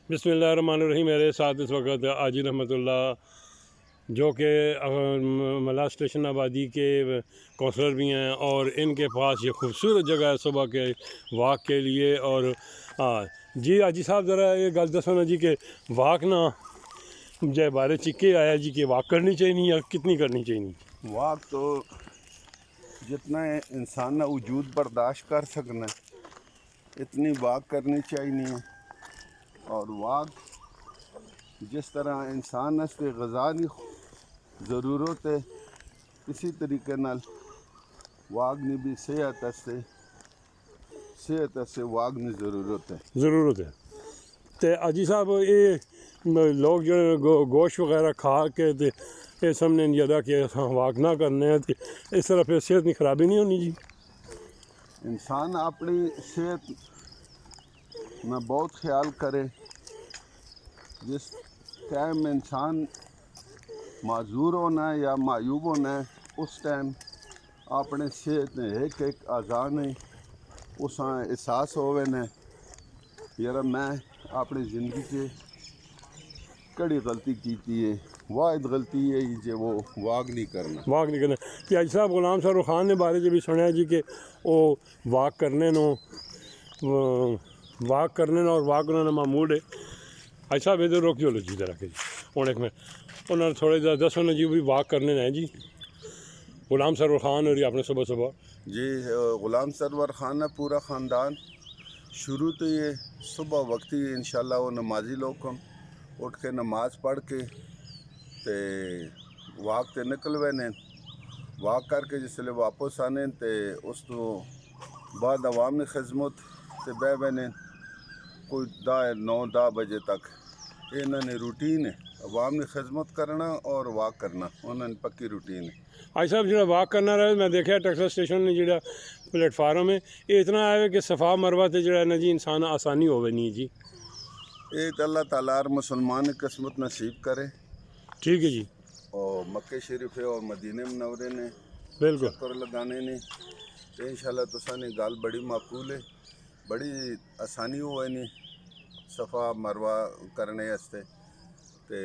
बिस्मिल्लाहिर्रहमानिर्रहीम। मेरे साथ इस वक्त आजी रहमतुल्लाह जो कि मल्ला स्टेशन आबादी के कौंसलर भी हैं और इनके पास ये खूबसूरत जगह है सुबह के वाक के लिए। और जी आजी साहब ज़रा ये गल दसो ना जी कि वाक ना जै बारे चिक्के आया जी कि वाक करनी चाहिए या कितनी करनी चाहिए? वाक तो जितना इंसान ना वजूद बर्दाश्त कर सकना इतनी वाक करनी चाहिए। और वाक जिस तरह इंसान वास्ते ग़ज़ा की ज़रूरत है इसी तरीके नाल वाक ने भी सेहत वास्ते वाक की ज़रूरत है। तो आजी साहब ये लोग जो गोश्त वगैरह खा के ये समझने ज़्यादा कि वाक ना करने हैं तो इस तरह फिर सेहत की खराबी नहीं होनी जी? इंसान अपनी सेहत में बहुत ख्याल करे। जिस टाइम इंसान माजूर होना है या मायूब होना है उस टाइम अपने सेहत ने एक आज़ा ने उस एहसास होवे ने यार मैं अपनी ज़िंदगी से कड़ी गलती की है। वाहिद गलती है जो वो वाक नहीं करना। कि आज साहब गुलाम शाहरुख खान ने बारे भी सुना जी कि वो वाक करने और वाक उन्होंने मामूल है। आज साहब इधर रोकियो लो जी जरा के जी हूँ एक मिनट उन्होंने थोड़े दसो ना जी भी वाक करने हैं जी गुलाम सरवर खान और अपने सुबह जी गुलाम सरवर खान है पूरा ख़ानदान शुरू तो ये सुबह वक्त ही इंशाल्लाह वो नमाजी लोग कम उठ के नमाज पढ़ के ते वाक ते निकल ने वाक करके जिसले वापस आने ते उस तो बाद अवामी खिदमत ते बह बने कोई 9-10 बजे तक इन्होंने रूटीन है अवाम की खिदमत करना और वाक करना उन्होंने पक्की रूटीन है। आज साहब जो वाक करना रहे मैं देखा टैक्सी स्टेशन ने जो प्लेटफार्म है ये इतना है कि सफ़ा मरवा से जो ना जी इंसान आसानी होवे नहीं जी। ये तो अल्लाह ताला मुसलमान की किस्मत नसीब करे। ठीक है जी। और मक्के शरीफ है और मदीने मुनव्वरे ने बिल्कुल चक्कर लगाने ने तो इंशाल्लाह तुसानी गल बड़ी माकूल है बड़ी आसानी हुआ नहीं सफ़ा मरवा करने वास्ते ते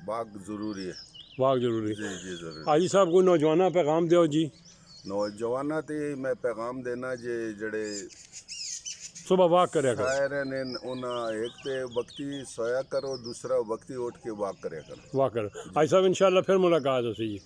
वाक ज़रूरी है। वाक जरूरी जी जी ज़रूरी। हाजी साहब को नौजवाना पैगाम दो जी। नौजवाना ते मैं पैगाम देना जे जड़े सुबह वाक करे सारे ने एक ते वक्ती सोया करो दूसरा वक्ती उठ के वाक करे करो। वाक करो। हाजी साहब इंशाल्लाह फिर मुलाकात होती जी।